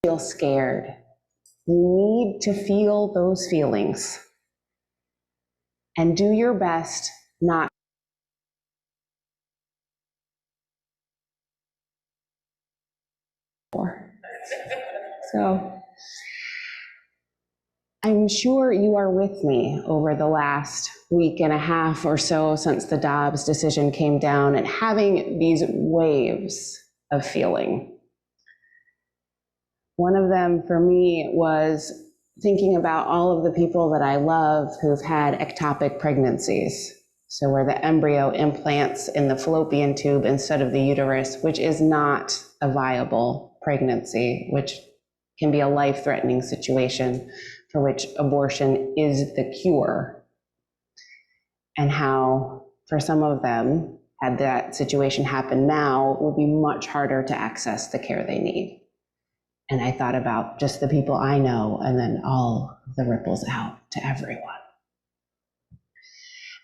feel scared. You need to feel those feelings and do your best not. So I'm sure you are with me over the last week and a half or so since the Dobbs decision came down and having these waves of feeling. One of them for me was thinking about all of the people that I love who've had ectopic pregnancies. So where the embryo implants in the fallopian tube instead of the uterus, which is not a viable pregnancy, which can be a life-threatening situation for which abortion is the cure. And how for some of them, had that situation happen now, it would be much harder to access the care they need. And I thought about just the people I know and then all the ripples out to everyone.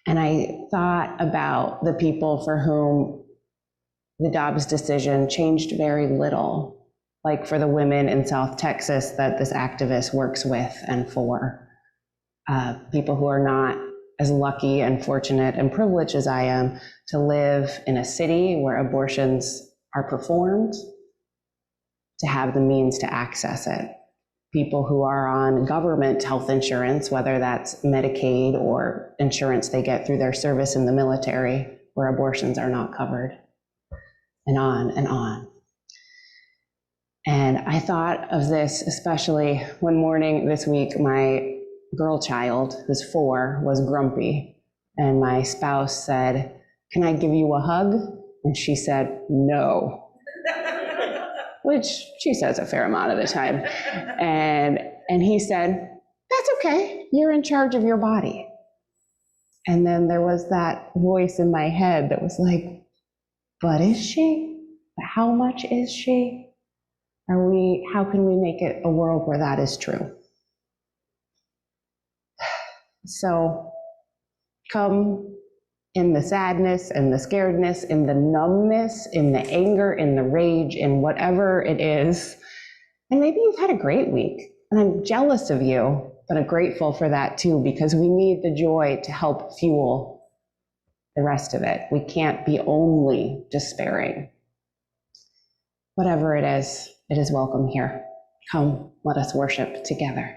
And I thought about the people for whom the Dobbs decision changed very little, like for the women in South Texas that this activist works with and for, people who are not as lucky and fortunate and privileged as I am to live in a city where abortions are performed, to have the means to access it. People who are on government health insurance, whether that's Medicaid or insurance they get through their service in the military, where abortions are not covered, and on and on. And I thought of this especially one morning this week. My girl child, who's 4, was grumpy, and my spouse said, "Can I give you a hug?" And she said, "No." Which she says a fair amount of the time. And he said, "That's okay, you're in charge of your body." And then there was that voice in my head that was like, but is she? How much is she? How can we make it a world where that is true? So come in the sadness and the scaredness, in the numbness, in the anger, in the rage, in whatever it is. And maybe you've had a great week, and I'm jealous of you, but I'm grateful for that too, because we need the joy to help fuel the rest of it. We can't be only despairing. Whatever it is welcome here. Come, let us worship together.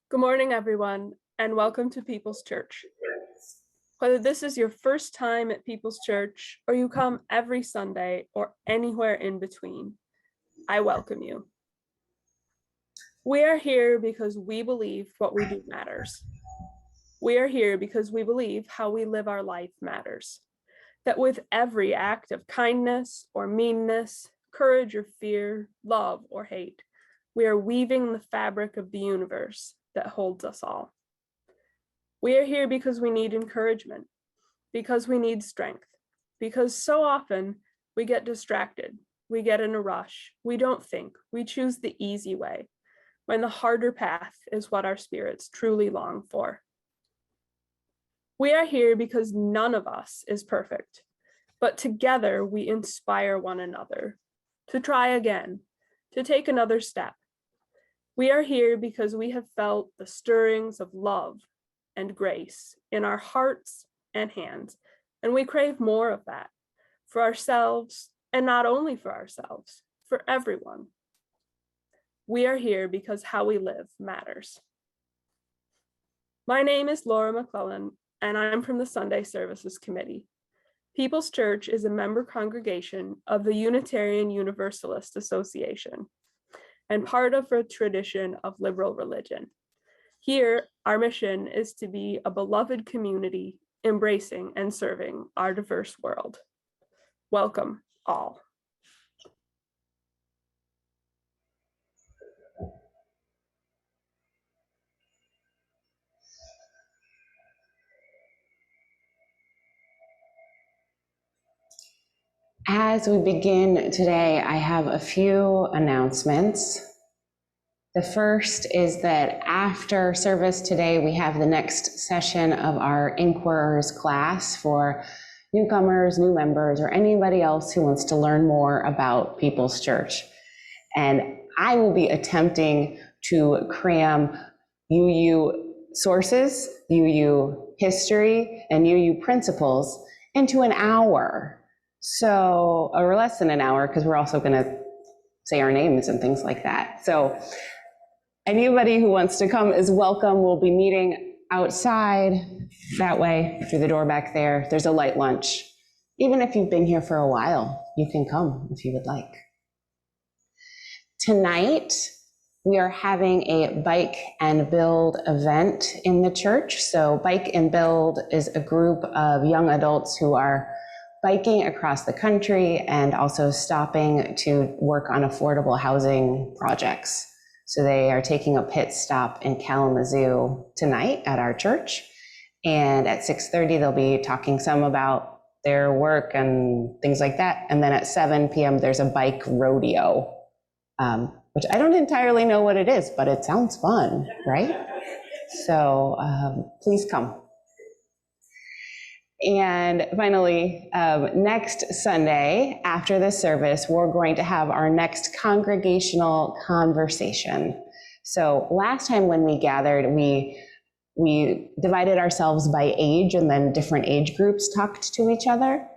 Good morning, everyone, and welcome to People's Church. Whether this is your first time at People's Church or you come every Sunday or anywhere in between, I welcome you. We are here because we believe what we do matters. We are here because we believe how we live our life matters. That with every act of kindness or meanness, courage or fear, love or hate, we are weaving the fabric of the universe that holds us all. We are here because we need encouragement, because we need strength, because so often we get distracted, we get in a rush, we don't think, we choose the easy way, when the harder path is what our spirits truly long for. We are here because none of us is perfect, but together we inspire one another to try again, to take another step. We are here because we have felt the stirrings of love and grace in our hearts and hands, and we crave more of that for ourselves, and not only for ourselves, for everyone. We are here because how we live matters. My name is Laura McClellan, and I'm from the Sunday Services Committee. People's Church is a member congregation of the Unitarian Universalist Association, and part of a tradition of liberal religion. Here, our mission is to be a beloved community, embracing and serving our diverse world. Welcome, all. As we begin today, I have a few announcements. The first is that after service today, we have the next session of our Inquirers class for newcomers, new members, or anybody else who wants to learn more about People's Church. And I will be attempting to cram UU sources, UU history, and UU principles into an hour. So, or less than an hour, because we're also going to say our names and things like that. So anybody who wants to come is welcome. We'll be meeting outside that way through the door back there. There's a light lunch. Even if you've been here for a while, you can come if you would like. Tonight, we are having a Bike and Build event in the church. So Bike and Build is a group of young adults who are biking across the country and also stopping to work on affordable housing projects. So they are taking a pit stop in Kalamazoo tonight at our church. And at 6:30, they'll be talking some about their work and things like that. And then at 7 p.m., there's a bike rodeo, which I don't entirely know what it is, but it sounds fun, right? So please come. And finally, next Sunday after the service, we're going to have our next congregational conversation. So last time when we gathered, we divided ourselves by age, and then different age groups talked to each other.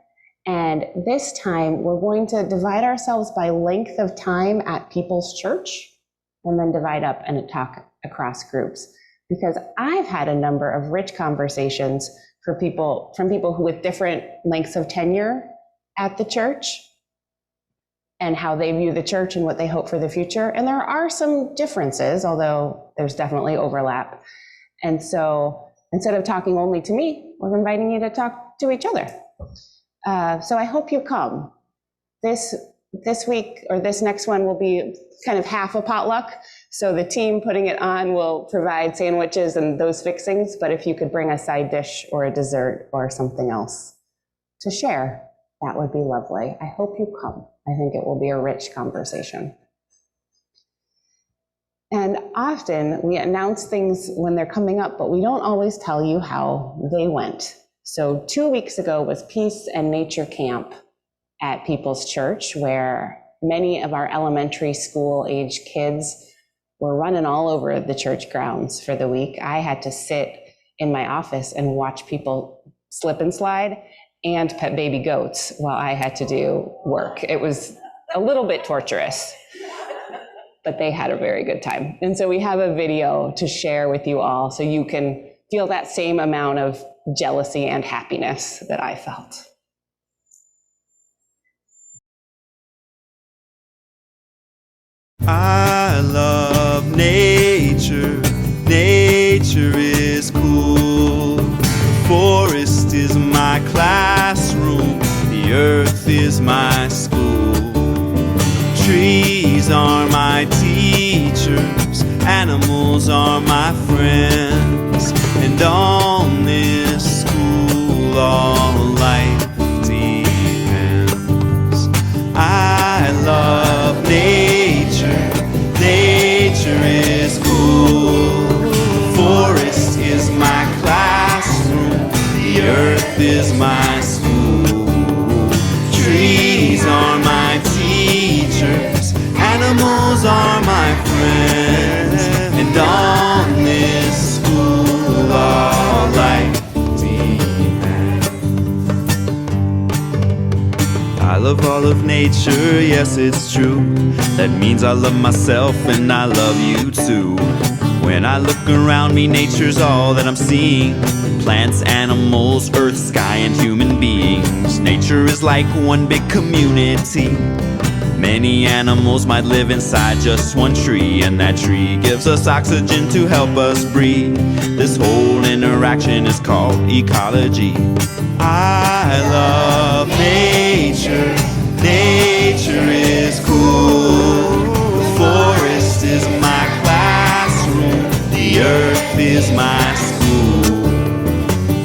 And this time we're going to divide ourselves by length of time at People's Church, and then divide up and talk across groups. Because I've had a number of rich conversations from people who with different lengths of tenure at the church and how they view the church and what they hope for the future. And there are some differences, although there's definitely overlap. And so instead of talking only to me, we're inviting you to talk to each other. So I hope you come. This week, or this next one, will be kind of half a potluck. So the team putting it on will provide sandwiches and those fixings, but if you could bring a side dish or a dessert or something else to share, that would be lovely. I hope you come. I think it will be a rich conversation. And often we announce things when they're coming up, but we don't always tell you how they went. So 2 weeks ago was Peace and Nature Camp at People's Church, where many of our elementary school age kids were running all over the church grounds for the week. I had to sit in my office and watch people slip and slide and pet baby goats while I had to do work. It was a little bit torturous, but they had a very good time. And so we have a video to share with you all so you can feel that same amount of jealousy and happiness that I felt. I love nature, nature is cool. The forest is my classroom, the earth is my school. Trees are my teachers, animals are my friends, and on this school all life depends. I love nature, nature is cool. The forest is my classroom, the earth is my school. Trees are my teachers, animals are my friends, and on this school all life depends. I love all of nature, yes it's true. That means I love myself and I love you too. When I look around me, nature's all that I'm seeing. Plants, animals, earth, sky, and human beings. Nature is like one big community. Many animals might live inside just one tree, and that tree gives us oxygen to help us breathe. This whole interaction is called ecology. I love nature, nature is cool. The forest is my classroom, the earth is my school.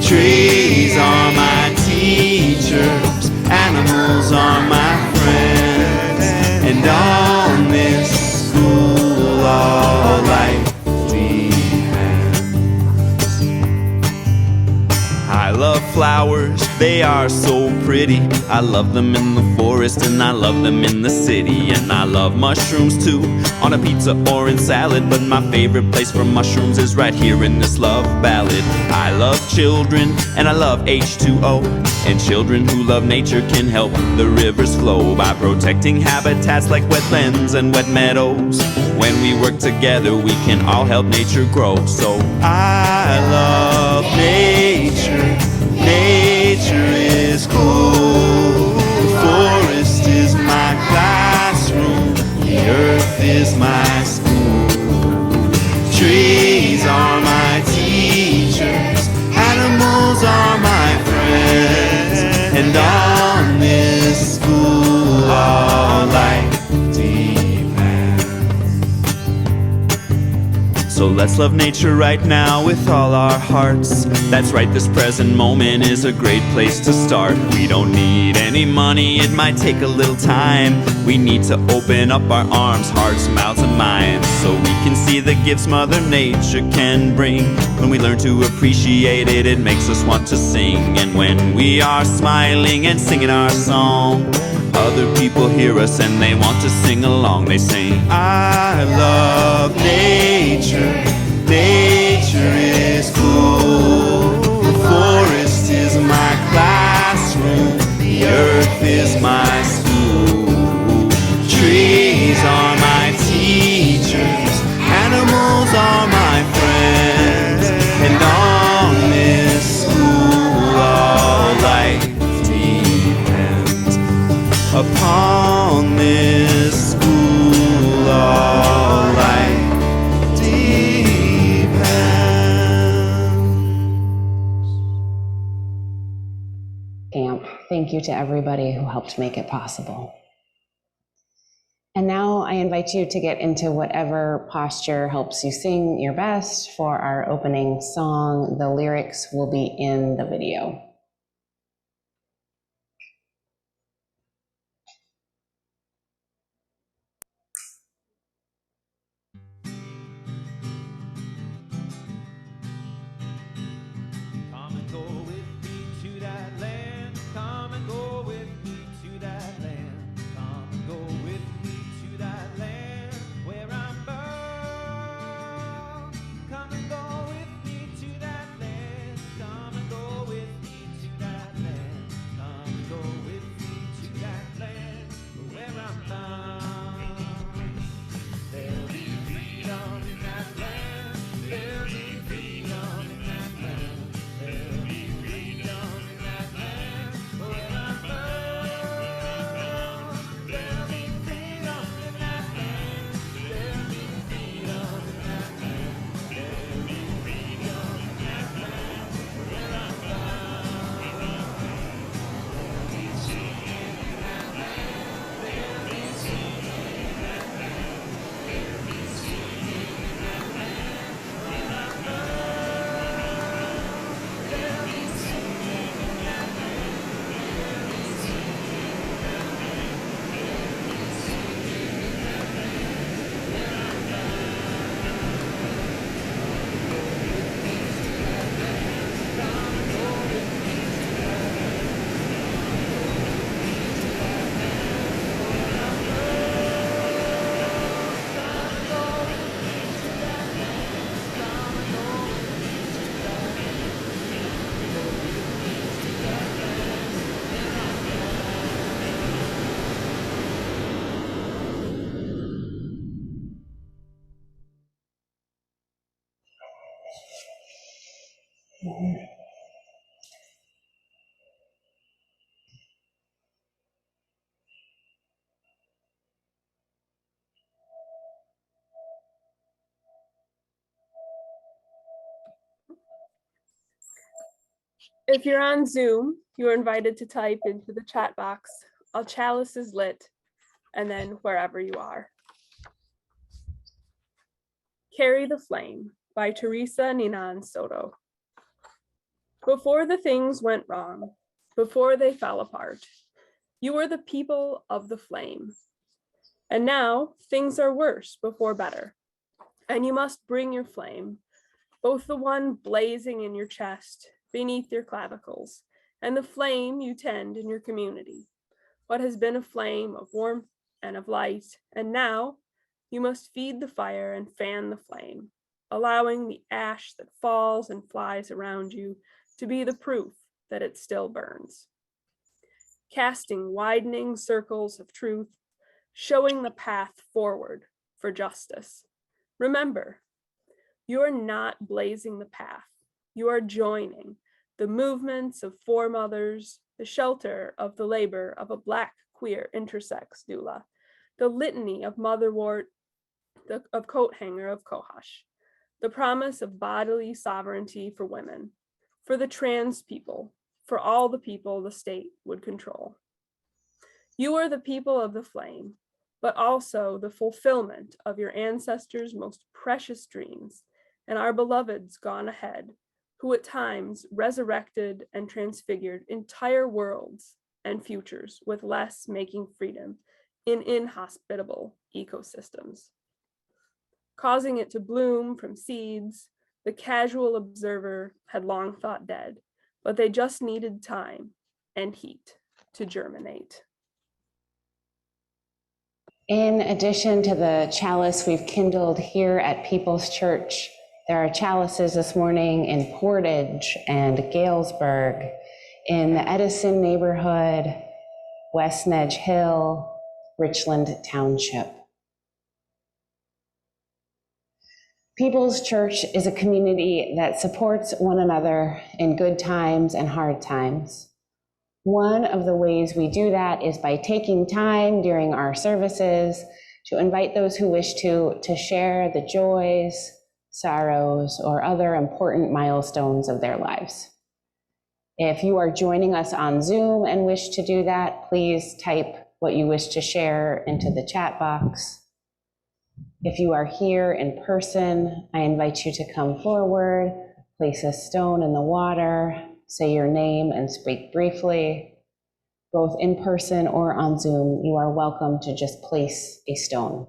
Trees are my teachers, animals are my friends, and on this school all flowers, they are so pretty. I love them in the forest and I love them in the city. And I love mushrooms too, on a pizza or in salad. But my favorite place for mushrooms is right here in this love ballad. I love children and I love H2O. And children who love nature can help the rivers flow by protecting habitats like wetlands and wet meadows. When we work together, we can all help nature grow. So I love nature. Nature is cool. The forest is my classroom. The earth is my school. Trees are my teachers. Animals are my friends. And on this school, all life depends. So let's love nature right now with all our hearts. That's right, this present moment is a great place to start. We don't need any money, it might take a little time. We need to open up our arms, hearts, mouths, and minds, so we can see the gifts Mother Nature can bring. When we learn to appreciate it, it makes us want to sing. And when we are smiling and singing our song, other people hear us and they want to sing along. They sing, I love nature. Nature is cool. The forest is my classroom. The earth is my school. Trees are my teachers. Animals are my friends. And on this school, all life depends. Upon this school, all life depends. Camp. Thank you to everybody who helped make it possible. And now I invite you to get into whatever posture helps you sing your best for our opening song. The lyrics will be in the video. Come and go with me to that land. Come and go with me to that land. Come and go with me to that land where I'm bound. Come and go with me to that land. Come and go with me to that land. Come and go with me to that land where I'm bound. There'll be freedom in that land. There'll be freedom in that land. There'll be freedom in that land where I'm bound. There'll be freedom in that land. There'll be freedom in that land. There'll be freedom in that land where I'm bound. There'll be singing in that land. There'll be singing in that land. There'll be singing in that land where I'm bound. There'll be singing in that land. There'll be singing in that land. There'll be singing in that land where I'm If you're on Zoom, you're invited to type into the chat box, "A chalice is lit," and then wherever you are. Carry the Flame by Teresa Ninan Soto. Before the things went wrong, before they fell apart, you were the people of the flame. And now things are worse before better, and you must bring your flame, both the one blazing in your chest, beneath your clavicles, and the flame you tend in your community. What has been a flame of warmth and of light, and now you must feed the fire and fan the flame, allowing the ash that falls and flies around you to be the proof that it still burns. Casting widening circles of truth, showing the path forward for justice. Remember, you are not blazing the path. You are joining the movements of foremothers, the shelter of the labor of a Black queer intersex doula, the litany of motherwort, of coat hanger of Kohash, the promise of bodily sovereignty for women, for the trans people, for all the people the state would control. You are the people of the flame, but also the fulfillment of your ancestors' most precious dreams and our beloveds gone ahead, who at times resurrected and transfigured entire worlds and futures with less, making freedom in inhospitable ecosystems. Causing it to bloom from seeds the casual observer had long thought dead, but they just needed time and heat to germinate. In addition to the chalice we've kindled here at People's Church, there are chalices this morning in Portage and Galesburg, in the Edison neighborhood, West Nedge Hill, Richland Township. People's Church is a community that supports one another in good times and hard times. One of the ways we do that is by taking time during our services to invite those who wish to share the joys, sorrows, or other important milestones of their lives. If you are joining us on Zoom and wish to do that, please type what you wish to share into the chat box. If you are here in person, I invite you to come forward, place a stone in the water, say your name and speak briefly. Both in person or on Zoom, you are welcome to just place a stone.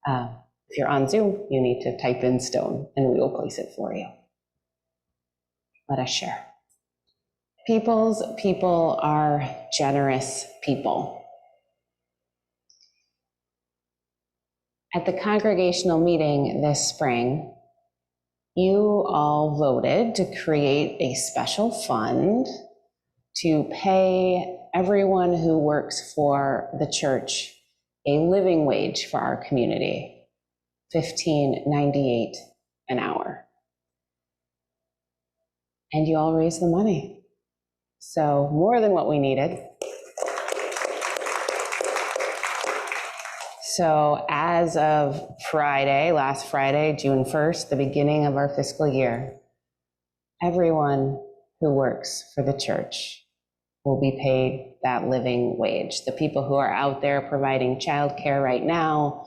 If you're on Zoom, you need to type in stone and we will place it for you. Let us share. People's people are generous people. At the congregational meeting this spring, you all voted to create a special fund to pay everyone who works for the church a living wage for our community, $15.98 an hour. And you all raised the money. So more than what we needed. So as of last Friday, June 1st, the beginning of our fiscal year, everyone who works for the church will be paid that living wage. The people who are out there providing childcare right now,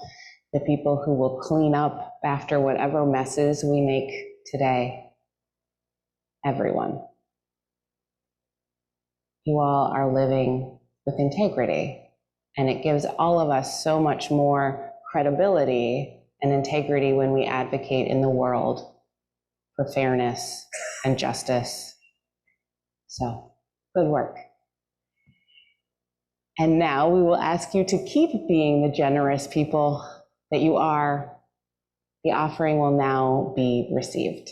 the people who will clean up after whatever messes we make today, everyone. You all are living with integrity. And it gives all of us so much more credibility and integrity when we advocate in the world for fairness and justice. So, good work. And now we will ask you to keep being the generous people that you are. The offering will now be received.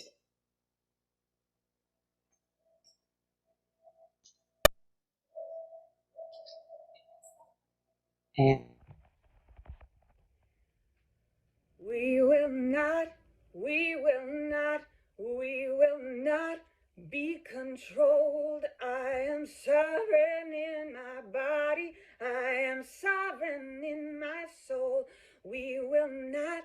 And we will not be controlled. I am sovereign in my body. I am sovereign in my soul. We will not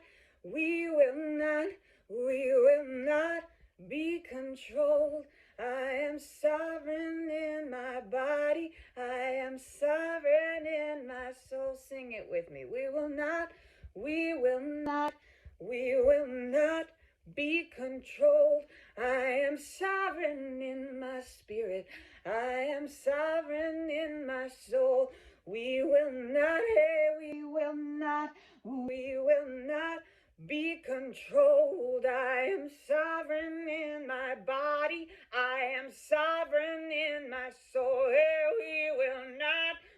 be controlled. I am sovereign in my body. I am sovereign in my soul. Sing it with me. We will not be controlled. I am sovereign in my spirit. I am sovereign in my soul. We will not be controlled. I am sovereign in my body. I am am sovereign in my soul.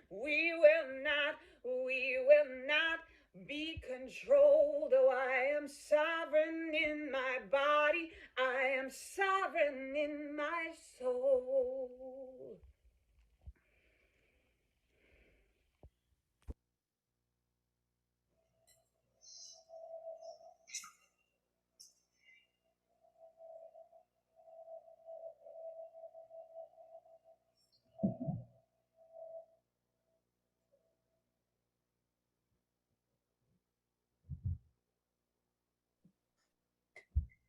We will not be controlled. Oh, I am sovereign in my body. I am sovereign in my soul.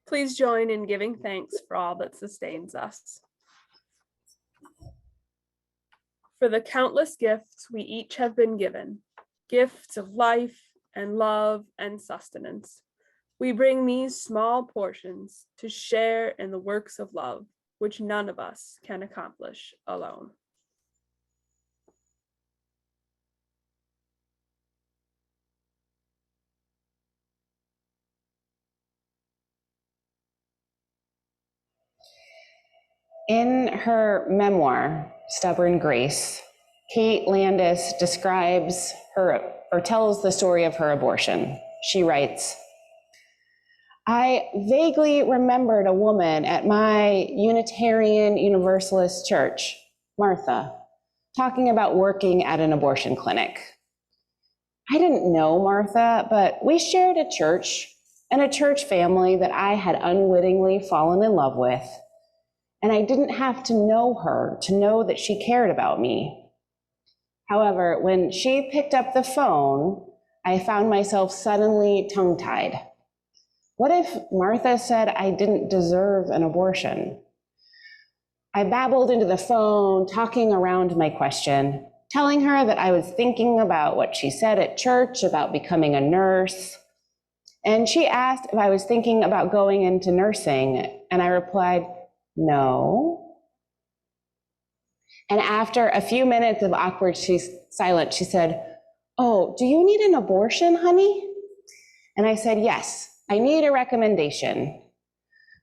Please join in giving thanks for all that sustains us. For the countless gifts we each have been given, gifts of life and love and sustenance. We bring these small portions to share in the works of love, which none of us can accomplish alone. In her memoir, Stubborn Grace, Kate Landis describes or tells the story of her abortion. She writes, I vaguely remembered a woman at my Unitarian Universalist church, Martha, talking about working at an abortion clinic. I didn't know Martha, but we shared a church and a church family that I had unwittingly fallen in love with. And I didn't have to know her to know that she cared about me. However, when she picked up the phone, I found myself suddenly tongue-tied. What if Martha said I didn't deserve an abortion? I babbled into the phone, talking around my question, telling her that I was thinking about what she said at church about becoming a nurse. And she asked if I was thinking about going into nursing, and I replied, no. And after a few minutes of awkward silence, she said, oh, do you need an abortion, honey? And I said, yes, I need a recommendation.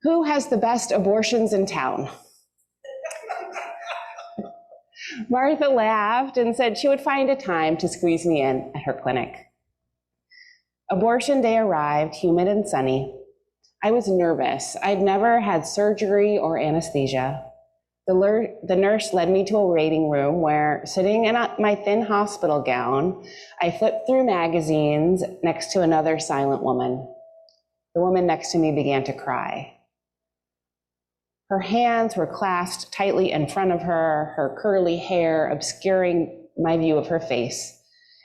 Who has the best abortions in town? Martha laughed and said she would find a time to squeeze me in at her clinic. Abortion day arrived, humid and sunny. I was nervous. I'd never had surgery or anesthesia. The nurse led me to a waiting room where, sitting in my thin hospital gown, I flipped through magazines next to another silent woman. The woman next to me began to cry. Her hands were clasped tightly in front of her, her curly hair obscuring my view of her face,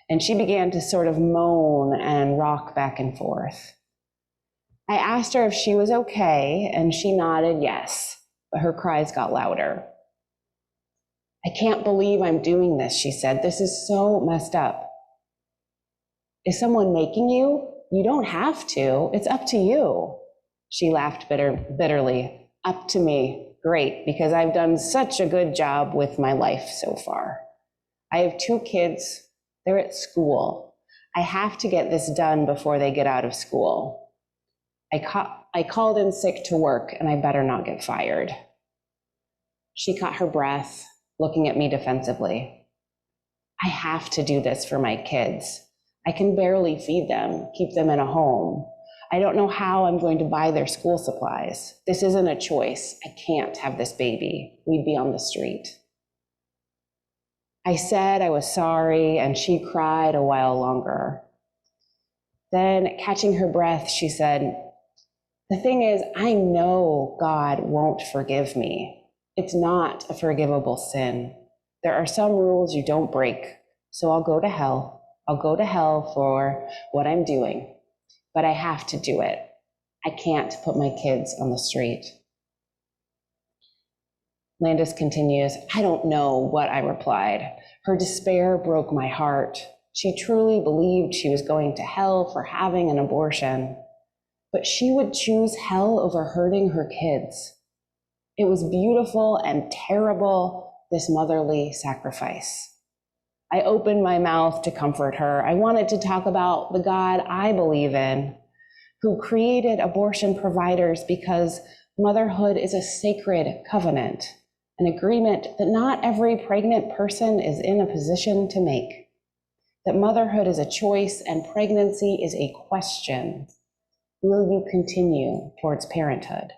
and she began to sort of moan and rock back and forth. I asked her if she was okay, and she nodded yes, but her cries got louder. I can't believe I'm doing this, she said. This is so messed up. Is someone making you? You don't have to. It's up to you. She laughed bitterly. Up to me. Great, because I've done such a good job with my life so far. I have 2 kids. They're at school. I have to get this done before they get out of school. I called in sick to work, and I better not get fired. She caught her breath, looking at me defensively. I have to do this for my kids. I can barely feed them, keep them in a home. I don't know how I'm going to buy their school supplies. This isn't a choice. I can't have this baby. We'd be on the street. I said I was sorry, and she cried a while longer. Then, catching her breath, she said, the thing is, I know God won't forgive me. It's not a forgivable sin. There are some rules you don't break, so I'll go to hell. I'll go to hell for what I'm doing, but I have to do it. I can't put my kids on the street. Landis continues, I don't know what I replied. Her despair broke my heart. She truly believed she was going to hell for having an abortion. But she would choose hell over hurting her kids. It was beautiful and terrible, this motherly sacrifice. I opened my mouth to comfort her. I wanted to talk about the God I believe in, who created abortion providers because motherhood is a sacred covenant. an agreement that not every pregnant person is in a position to make, that motherhood is a choice and pregnancy is a question. Will you continue towards parenthood?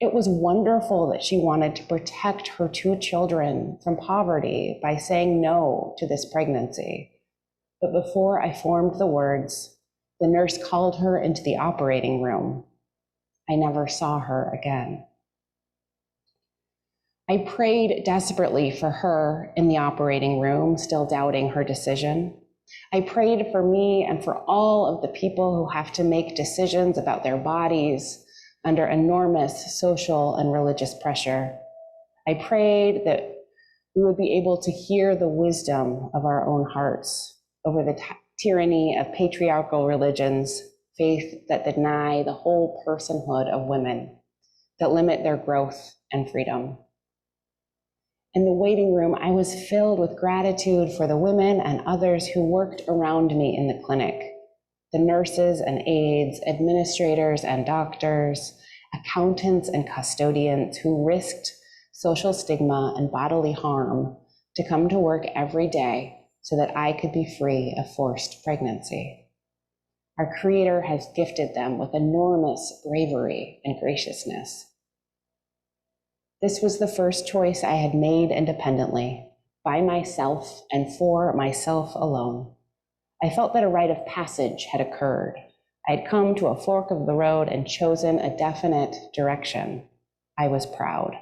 It was wonderful that she wanted to protect her 2 children from poverty by saying no to this pregnancy. But before I formed the words, the nurse called her into the operating room. I never saw her again. I prayed desperately for her in the operating room, still doubting her decision. I prayed for me and for all of the people who have to make decisions about their bodies under enormous social and religious pressure. I prayed that we would be able to hear the wisdom of our own hearts over the tyranny of patriarchal religions, faith that deny the whole personhood of women, that limit their growth and freedom. In the waiting room, I was filled with gratitude for the women and others who worked around me in the clinic, the nurses and aides, administrators and doctors, accountants and custodians who risked social stigma and bodily harm to come to work every day so that I could be free of forced pregnancy. Our Creator has gifted them with enormous bravery and graciousness. This was the first choice I had made independently, by myself and for myself alone. I felt that a rite of passage had occurred. I had come to a fork of the road and chosen a definite direction. I was proud.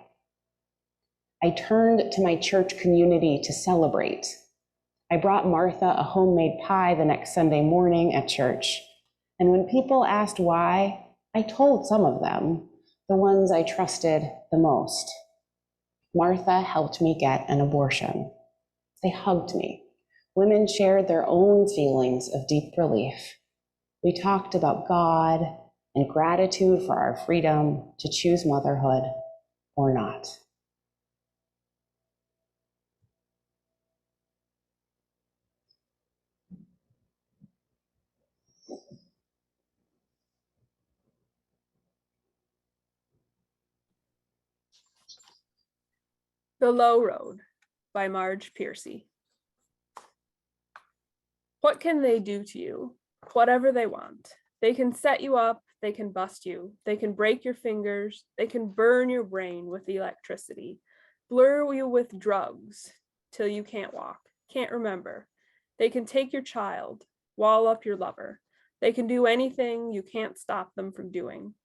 I turned to my church community to celebrate. I brought Martha a homemade pie the next Sunday morning at church. And when people asked why, I told some of them, the ones I trusted the most. Martha helped me get an abortion. They hugged me. Women shared their own feelings of deep relief. We talked about God and gratitude for our freedom to choose motherhood or not. The Low Road by Marge Piercy. What can they do to you? Whatever they want. They can set you up, they can bust you, they can break your fingers, they can burn your brain with electricity, blur you with drugs till you can't walk, can't remember. They can take your child, wall up your lover. They can do anything you can't stop them from doing.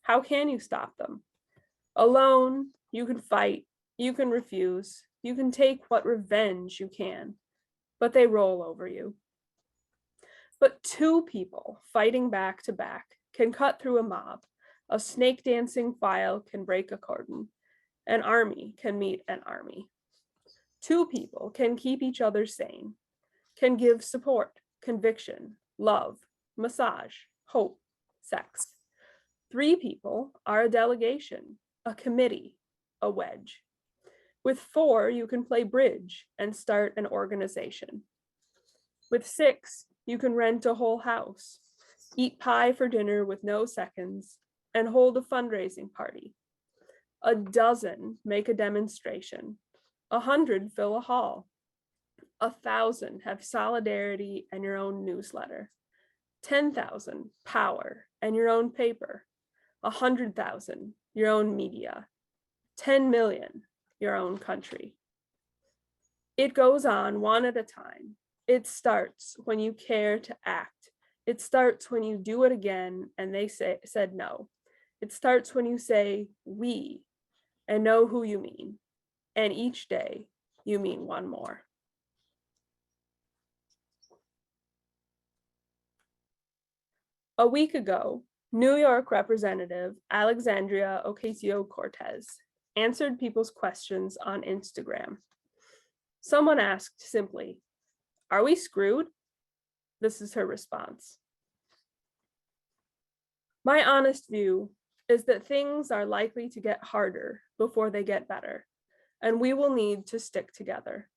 How can you stop them? Alone, you can fight, you can refuse, you can take what revenge you can, but they roll over you. But 2 people fighting back to back can cut through a mob. A snake dancing file can break a cordon. An army can meet an army. 2 people can keep each other sane, can give support, conviction, love, massage, hope, sex. 3 people are a delegation, a committee, a wedge. With 4, you can play bridge and start an organization. With 6, you can rent a whole house, eat pie for dinner with no seconds, and hold a fundraising party. A dozen make a demonstration. 100 fill a hall. 1,000 have solidarity and your own newsletter. 10,000 power and your own paper. 100,000 your own media. 10 million your own country. It goes on one at a time. It starts when you care to act. It starts when you do it again and they said no. It starts when you say we and know who you mean. And each day you mean one more. A week ago, New York Representative Alexandria Ocasio-Cortez answered people's questions on Instagram. Someone asked simply, "Are we screwed?" This is her response. My honest view is that things are likely to get harder before they get better, and we will need to stick together.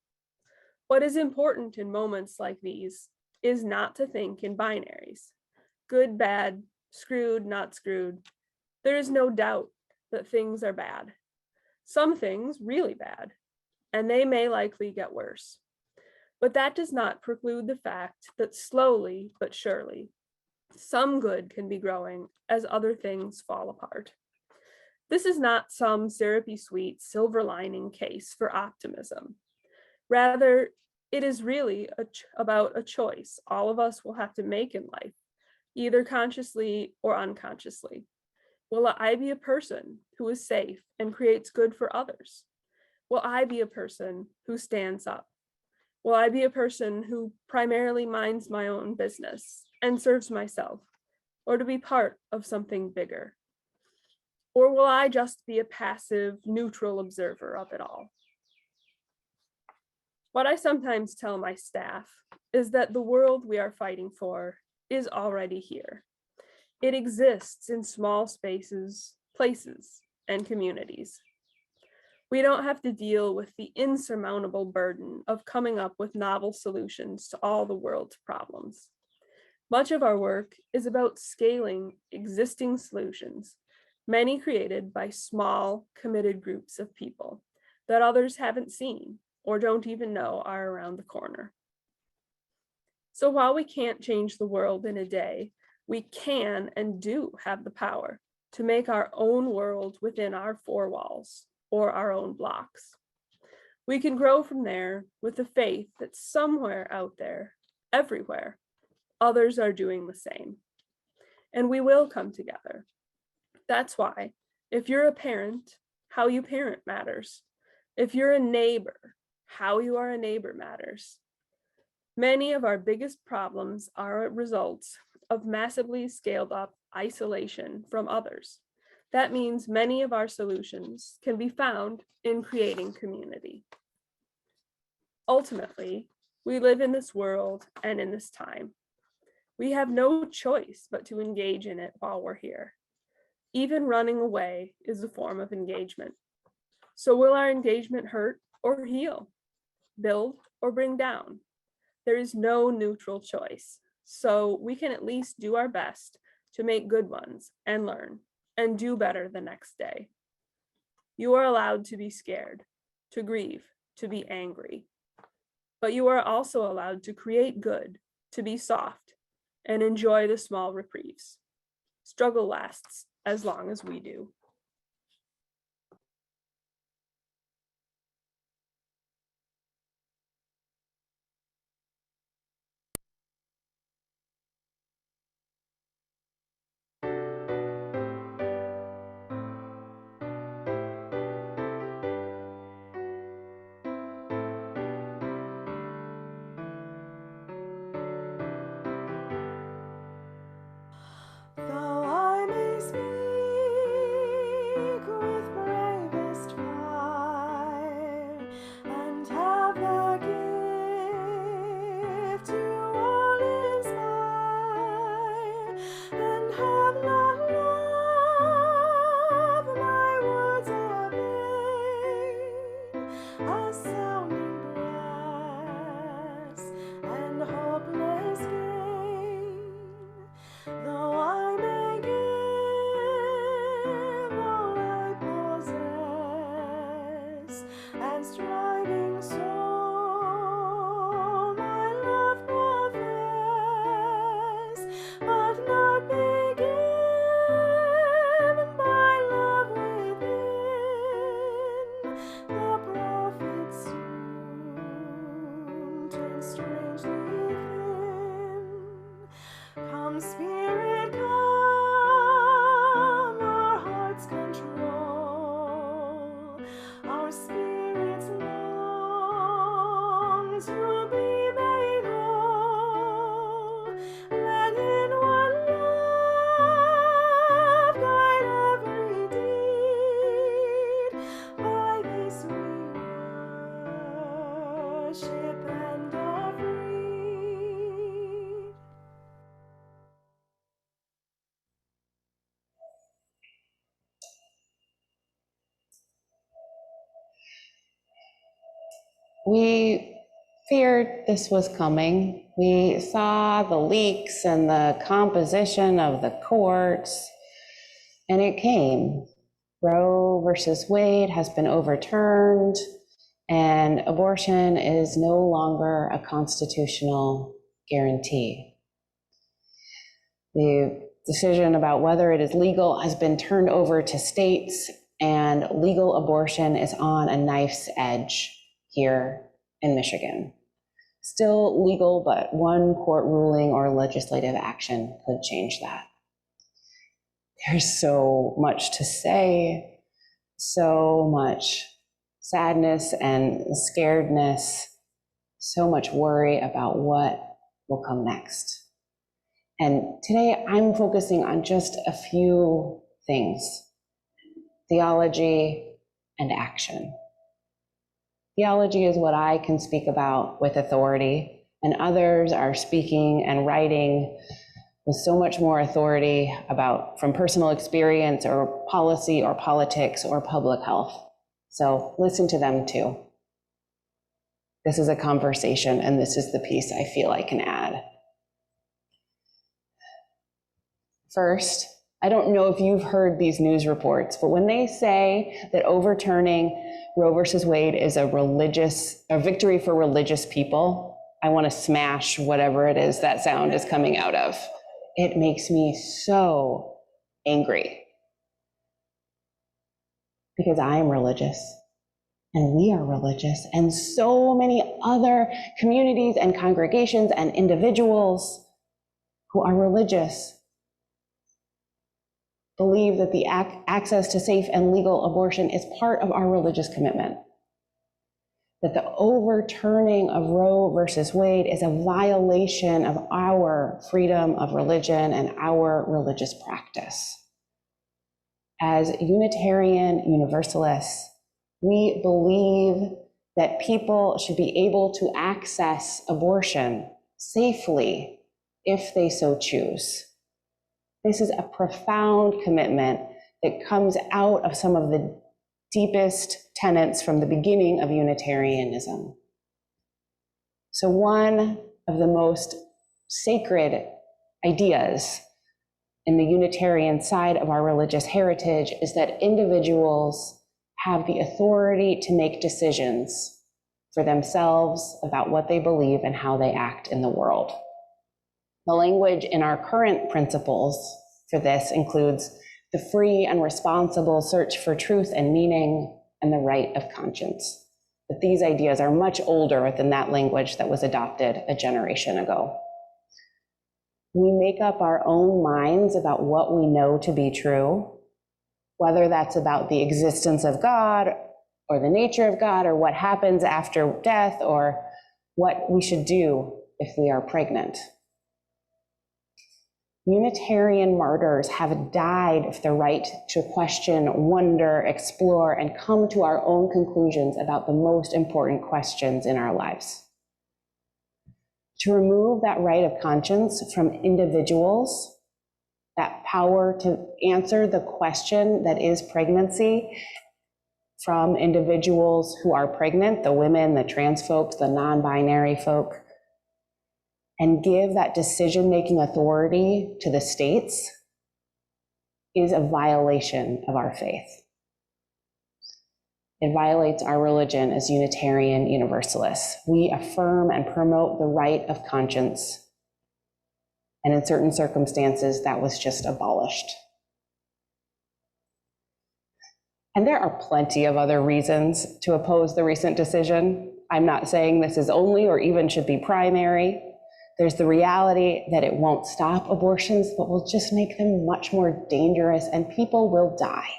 What is important in moments like these is not to think in binaries. Good, bad, screwed, not screwed. There is no doubt that things are bad. some things really bad, and they may likely get worse. But that does not preclude the fact that slowly but surely, some good can be growing as other things fall apart. This is not some syrupy sweet silver lining case for optimism. Rather, it is really about a choice all of us will have to make in life, either consciously or unconsciously. Will I be a person who is safe and creates good for others? Will I be a person who stands up? Will I be a person who primarily minds my own business and serves myself, or to be part of something bigger? Or will I just be a passive, neutral observer of it all? What I sometimes tell my staff is that the world we are fighting for is already here. It exists in small spaces, places, and communities. We don't have to deal with the insurmountable burden of coming up with novel solutions to all the world's problems. Much of our work is about scaling existing solutions, many created by small, committed groups of people that others haven't seen or don't even know are around the corner. So while we can't change the world in a day, we can and do have the power to make our own world within our four walls or our own blocks. We can grow from there with the faith that somewhere out there, everywhere, others are doing the same. And we will come together. That's why, if you're a parent, how you parent matters. If you're a neighbor, how you are a neighbor matters. Many of our biggest problems are results of massively scaled up isolation from others. That means many of our solutions can be found in creating community. Ultimately, we live in this world and in this time. We have no choice but to engage in it while we're here. Even running away is a form of engagement. So will our engagement hurt or heal, build or bring down? There is no neutral choice. So we can at least do our best to make good ones and learn and do better the next day. You are allowed to be scared, to grieve, to be angry. But you are also allowed to create good, to be soft, and enjoy the small reprieves. Struggle lasts as long as we do. Though I may speak with bravest fire, and have the gift to all inspire, and have not love, my words are vain, a sounding brass and hopeless gain. Though I may give all I possess, and striving soul my love profess, but not be given by love within, the profit soon turns strangely thin. Come, Spirit, come, our hearts control. Our spirits long to be made whole. Let inward love guide every deed. By this we worship and are freed. We feared this was coming. We saw the leaks and the composition of the courts, and it came. Roe versus Wade has been overturned, and abortion is no longer a constitutional guarantee. The decision about whether it is legal has been turned over to states, and legal abortion is on a knife's edge here in Michigan. Still legal, but one court ruling or legislative action could change that. There's so much to say, so much sadness and scaredness, so much worry about what will come next. And today I'm focusing on just a few things: theology and action. Theology is what I can speak about with authority, and others are speaking and writing with so much more authority about from personal experience or policy or politics or public health. So listen to them too. This is a conversation, and this is the piece I feel I can add. First, I don't know if you've heard these news reports, but when they say that overturning Roe versus Wade is a victory for religious people, I want to smash whatever it is that sound is coming out of. It makes me so angry. Because I am religious, and we are religious, and so many other communities and congregations and individuals who are religious believe that the access to safe and legal abortion is part of our religious commitment. That the overturning of Roe versus Wade is a violation of our freedom of religion and our religious practice. As Unitarian Universalists, we believe that people should be able to access abortion safely if they so choose. This is a profound commitment that comes out of some of the deepest tenets from the beginning of Unitarianism. So one of the most sacred ideas in the Unitarian side of our religious heritage is that individuals have the authority to make decisions for themselves about what they believe and how they act in the world. The language in our current principles for this includes the free and responsible search for truth and meaning, and the right of conscience. But these ideas are much older than that language that was adopted a generation ago. We make up our own minds about what we know to be true, whether that's about the existence of God or the nature of God or what happens after death or what we should do if we are pregnant. Unitarian martyrs have died for the right to question, wonder, explore, and come to our own conclusions about the most important questions in our lives. To remove that right of conscience from individuals, that power to answer the question that is pregnancy from individuals who are pregnant, the women, the trans folks, the non-binary folk, and give that decision-making authority to the states is a violation of our faith. It violates our religion as Unitarian Universalists. We affirm and promote the right of conscience, and in certain circumstances, that was just abolished. And there are plenty of other reasons to oppose the recent decision. I'm not saying this is only or even should be primary. There's the reality that it won't stop abortions, but will just make them much more dangerous, and people will die.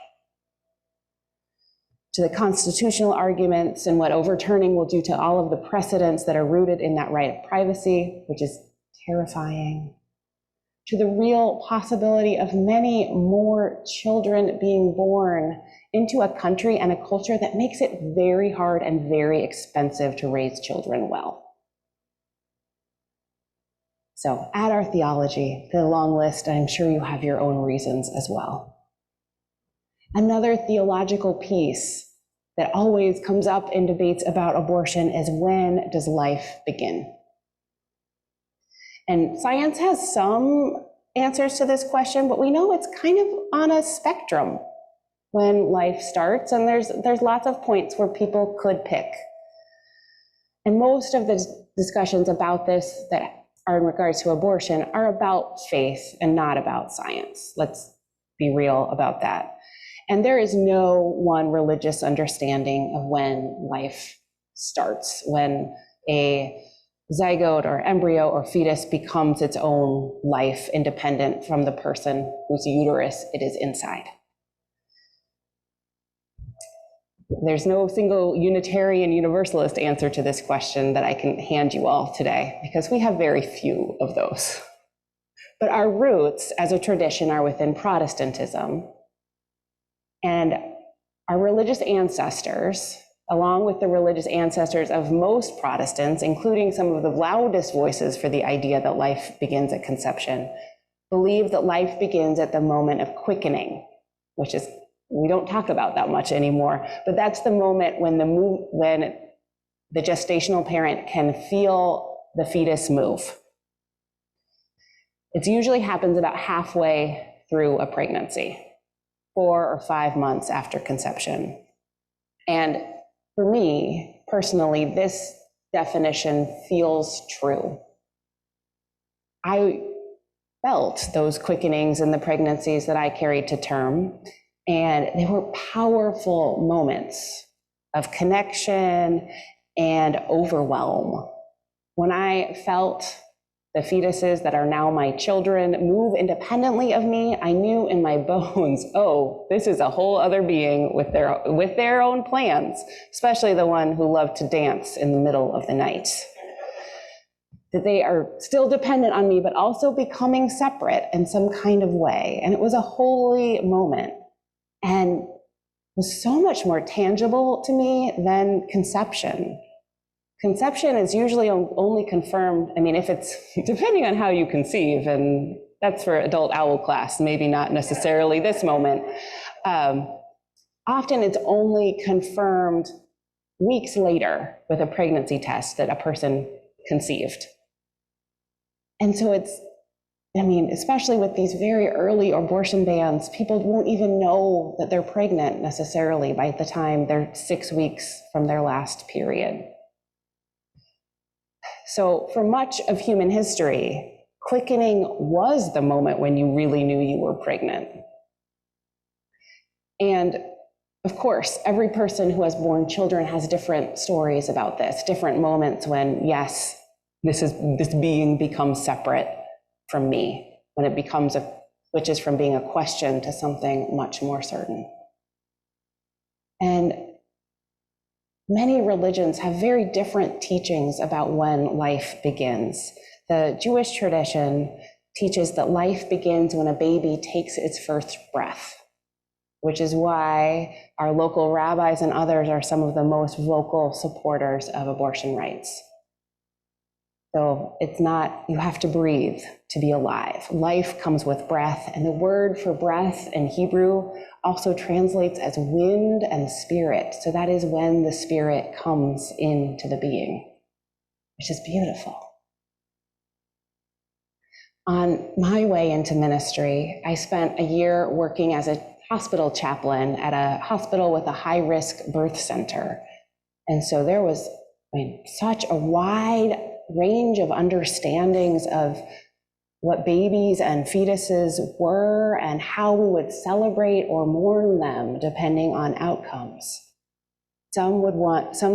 To the constitutional arguments and what overturning will do to all of the precedents that are rooted in that right of privacy, which is terrifying. To the real possibility of many more children being born into a country and a culture that makes it very hard and very expensive to raise children well. So add our theology to the long list, and I'm sure you have your own reasons as well. Another theological piece that always comes up in debates about abortion is, when does life begin? And science has some answers to this question, but we know it's kind of on a spectrum. when life starts, and there's lots of points where people could pick. And most of the discussions about this that are in regards to abortion are about faith and not about science. Let's be real about that. And there is no one religious understanding of when life starts, when a zygote or embryo or fetus becomes its own life, independent from the person whose uterus it is inside. There's no single Unitarian Universalist answer to this question that I can hand you all today, because we have very few of those. But our roots as a tradition are within Protestantism. And our religious ancestors, along with the religious ancestors of most Protestants, including some of the loudest voices for the idea that life begins at conception, believe that life begins at the moment of quickening, which is, we don't talk about that much anymore, but that's the moment when the gestational parent can feel the fetus move. It usually happens about halfway through a pregnancy, 4 or 5 months after conception. And for me, personally, this definition feels true. I felt those quickenings in the pregnancies that I carried to term, and they were powerful moments of connection and overwhelm. When I felt the fetuses that are now my children move independently of me, I knew in my bones, oh, this is a whole other being with their own plans, especially the one who loved to dance in the middle of the night. That they are still dependent on me, but also becoming separate in some kind of way. And it was a holy moment, and was so much more tangible to me than conception. Conception is usually only confirmed, I mean, if it's depending on how you conceive, and that's for adult owl class, maybe not necessarily this moment. Often it's only confirmed weeks later with a pregnancy test that a person conceived. And so it's, I mean, especially with these very early abortion bans, people won't even know that they're pregnant necessarily by the time they're 6 weeks from their last period. So for much of human history, quickening was the moment when you really knew you were pregnant. And of course, every person who has born children has different stories about this, different moments when, yes, this being becomes separate from me, when it switches from being a question to something much more certain. And many religions have very different teachings about when life begins. The Jewish tradition teaches that life begins when a baby takes its first breath, which is why our local rabbis and others are some of the most vocal supporters of abortion rights. So it's not, you have to breathe to be alive. Life comes with breath, and the word for breath in Hebrew also translates as wind and spirit. So that is when the spirit comes into the being, which is beautiful. On my way into ministry, I spent a year working as a hospital chaplain at a hospital with a high-risk birth center. And so there was, such a wide range of understandings of what babies and fetuses were and how we would celebrate or mourn them depending on outcomes. Some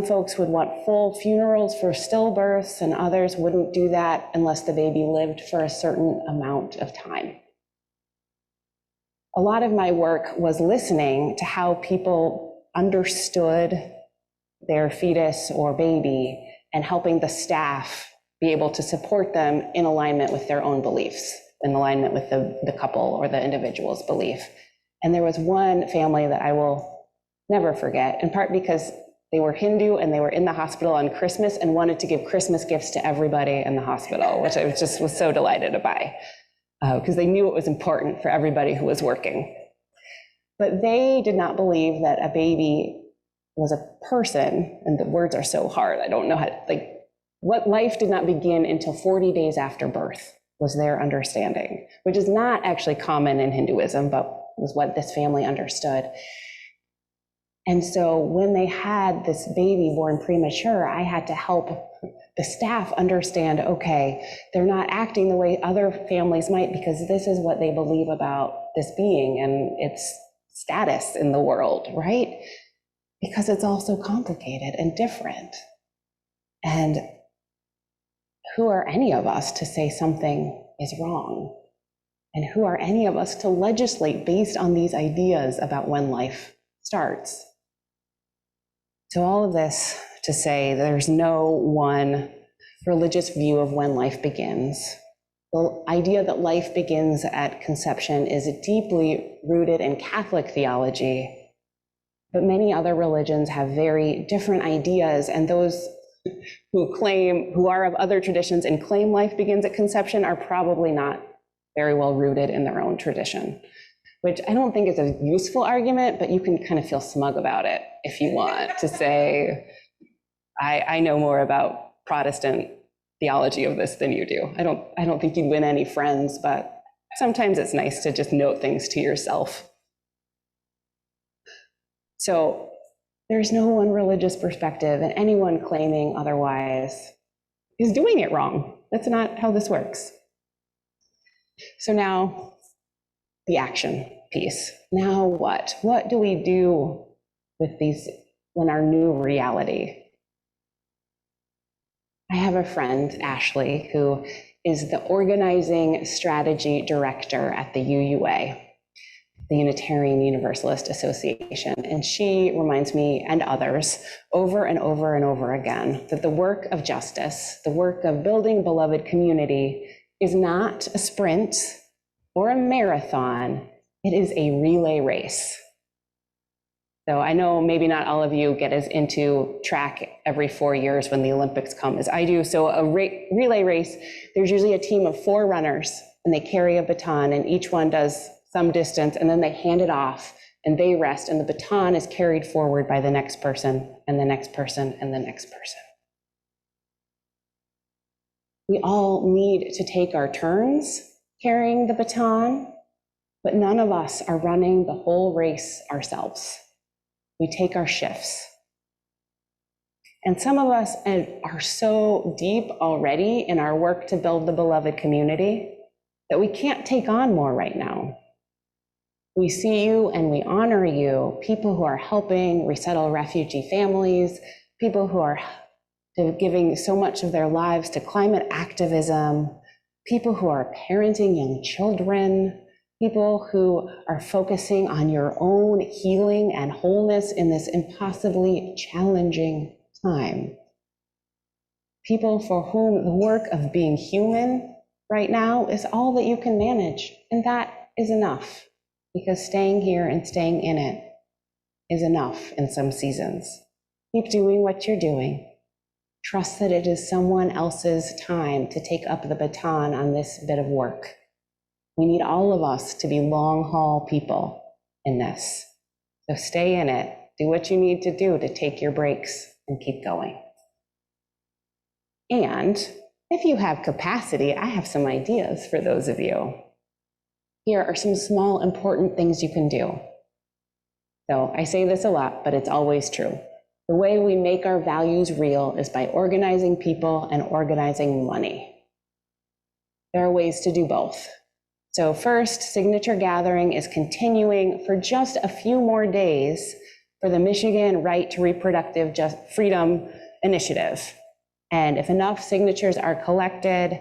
folks would want full funerals for stillbirths, and others wouldn't do that unless the baby lived for a certain amount of time. A lot of my work was listening to how people understood their fetus or baby and helping the staff be able to support them in alignment with their own beliefs, in alignment with the couple or the individual's belief. And there was one family that I will never forget, in part because they were Hindu and they were in the hospital on Christmas and wanted to give Christmas gifts to everybody in the hospital, which I was so delighted by, because they knew it was important for everybody who was working. But they did not believe that a baby was a person, and the words are so hard, I don't know how to, what life did not begin until 40 days after birth was their understanding, which is not actually common in Hinduism, but was what this family understood. And so when they had this baby born premature, I had to help the staff understand, okay, they're not acting the way other families might because this is what they believe about this being and its status in the world, right? Because it's all so complicated and different. And who are any of us to say something is wrong? And who are any of us to legislate based on these ideas about when life starts? So all of this to say there's no one religious view of when life begins. The idea that life begins at conception is deeply rooted in Catholic theology, but many other religions have very different ideas, and those who are of other traditions and claim life begins at conception are probably not very well rooted in their own tradition, which I don't think is a useful argument, but you can kind of feel smug about it if you want to say, I know more about Protestant theology of this than you do. I don't think you'd win any friends, but sometimes it's nice to just note things to yourself. So there's no one religious perspective, and anyone claiming otherwise is doing it wrong. That's not how this works. So now the action piece. Now what? What do we do with these in our new reality? I have a friend, Ashley, who is the organizing strategy director at the UUA, the Unitarian Universalist Association. And she reminds me and others over and over and over again that the work of justice, the work of building beloved community, is not a sprint or a marathon, it is a relay race. So I know maybe not all of you get as into track every 4 years when the Olympics come as I do. So a relay race, there's usually a team of 4 runners and they carry a baton and each one does some distance and then they hand it off and they rest and the baton is carried forward by the next person and the next person and the next person. We all need to take our turns carrying the baton, but none of us are running the whole race ourselves. We take our shifts. And some of us are so deep already in our work to build the beloved community that we can't take on more right now. We see you and we honor you, people who are helping resettle refugee families, people who are giving so much of their lives to climate activism, people who are parenting young children, people who are focusing on your own healing and wholeness in this impossibly challenging time. People for whom the work of being human right now is all that you can manage, and that is enough, because staying here and staying in it is enough in some seasons. Keep doing what you're doing. Trust that it is someone else's time to take up the baton on this bit of work. We need all of us to be long haul people in this. So stay in it, do what you need to do to take your breaks and keep going. And if you have capacity, I have some ideas for those of you. Here are some small important things you can do. So I say this a lot, but it's always true. The way we make our values real is by organizing people and organizing money. There are ways to do both. So first, signature gathering is continuing for just a few more days for the Michigan Right to Reproductive Freedom Initiative. And if enough signatures are collected,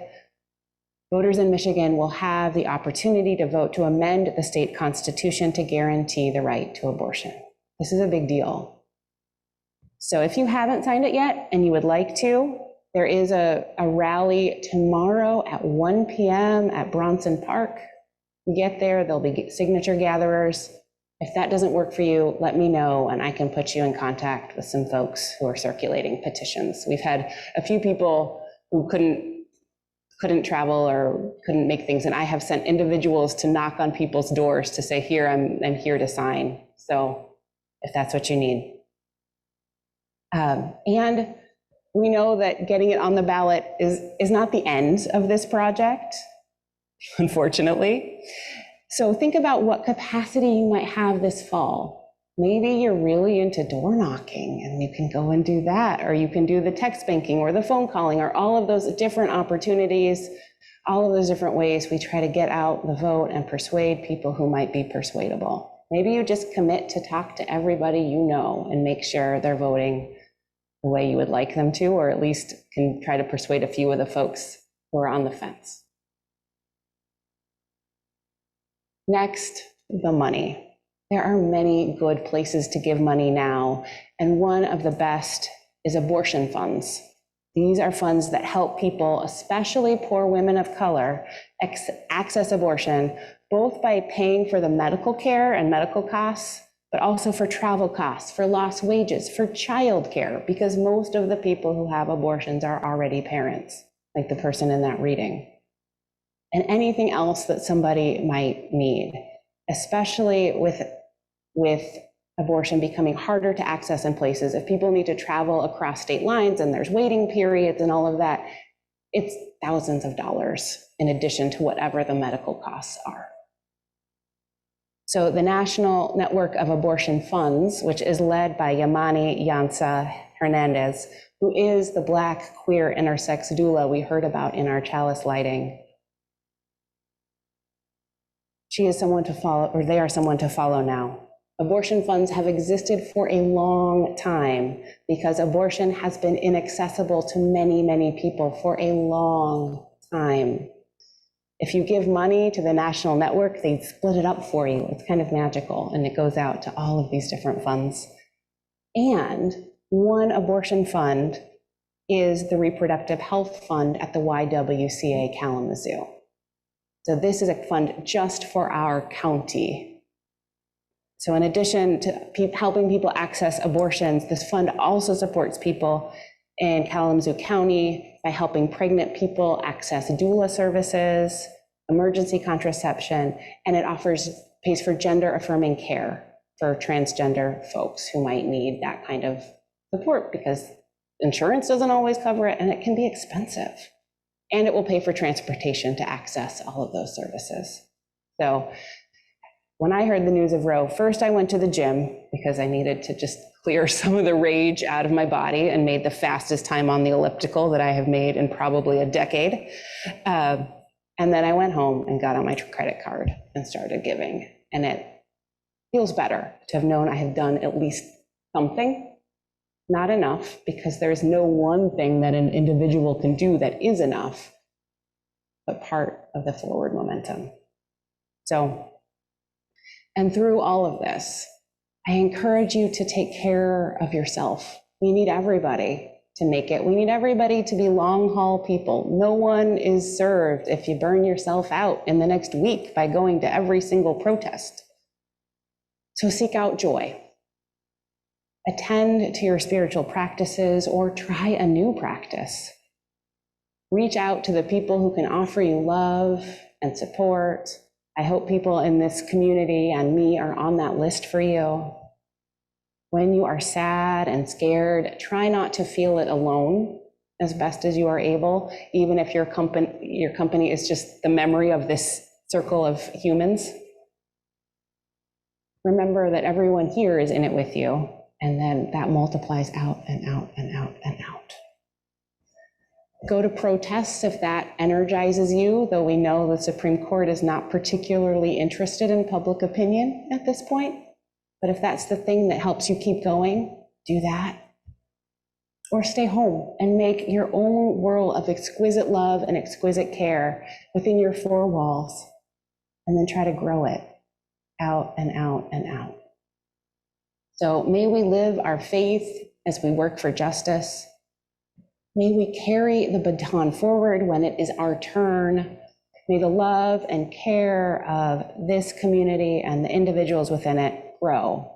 voters in Michigan will have the opportunity to vote to amend the state constitution to guarantee the right to abortion. This is a big deal. So if you haven't signed it yet and you would like to, there is a rally tomorrow at 1 p.m. at Bronson Park. You get there, there'll be signature gatherers. If that doesn't work for you, let me know and I can put you in contact with some folks who are circulating petitions. We've had a few people who couldn't travel or couldn't make things, and I have sent individuals to knock on people's doors to say, here, I'm here to sign. So if that's what you need. And we know that getting it on the ballot is not the end of this project, unfortunately. So think about what capacity you might have this fall. Maybe you're really into door knocking and you can go and do that, or you can do the text banking or the phone calling or all of those different opportunities, all of those different ways we try to get out the vote and persuade people who might be persuadable. Maybe you just commit to talk to everybody you know and make sure they're voting the way you would like them to, or at least can try to persuade a few of the folks who are on the fence. Next, the money. There are many good places to give money now, and one of the best is abortion funds. These are funds that help people, especially poor women of color, access abortion, both by paying for the medical care and medical costs, but also for travel costs, for lost wages, for childcare, because most of the people who have abortions are already parents, like the person in that reading. And anything else that somebody might need, especially with abortion becoming harder to access in places. If people need to travel across state lines and there's waiting periods and all of that, it's thousands of dollars in addition to whatever the medical costs are. So the National Network of Abortion Funds, which is led by Yamani Yansa Hernandez, who is the Black queer intersex doula we heard about in our chalice lighting. She is someone to follow, or they are someone to follow now. Abortion funds have existed for a long time because abortion has been inaccessible to many, many people for a long time. If you give money to the national network, they split it up for you. It's kind of magical, and it goes out to all of these different funds. And one abortion fund is the Reproductive Health Fund at the YWCA Kalamazoo. So this is a fund just for our county. So in addition to helping people access abortions, this fund also supports people in Kalamazoo County by helping pregnant people access doula services, emergency contraception, and it pays for gender affirming care for transgender folks who might need that kind of support because insurance doesn't always cover it and it can be expensive. And it will pay for transportation to access all of those services. So when I heard the news of Roe, first I went to the gym because I needed to just clear some of the rage out of my body and made the fastest time on the elliptical that I have made in probably a decade. And then I went home and got on my credit card and started giving. And it feels better to have known I have done at least something. Not enough, because there's no one thing that an individual can do that is enough, but part of the forward momentum. So, and through all of this, I encourage you to take care of yourself. We need everybody to make it. We need everybody to be long haul people. No one is served if you burn yourself out in the next week by going to every single protest. So seek out joy. Attend to your spiritual practices or try a new practice. Reach out to the people who can offer you love and support. I hope people in this community and me are on that list for you. When you are sad and scared, try not to feel it alone as best as you are able, even if your company is just the memory of this circle of humans. Remember that everyone here is in it with you. And then that multiplies out and out and out and out. Go to protests if that energizes you, though we know the Supreme Court is not particularly interested in public opinion at this point. But if that's the thing that helps you keep going, do that. Or stay home and make your own world of exquisite love and exquisite care within your four walls, and then try to grow it out and out and out. So may we live our faith as we work for justice. May we carry the baton forward when it is our turn. May the love and care of this community and the individuals within it grow.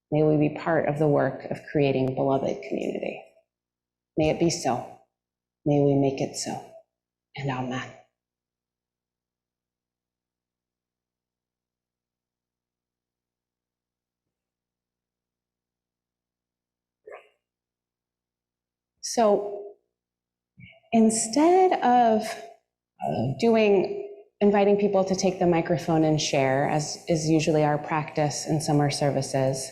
May we be part of the work of creating a beloved community. May it be so. May we make it so. And amen. So instead of doing inviting people to take the microphone and share, as is usually our practice in summer services.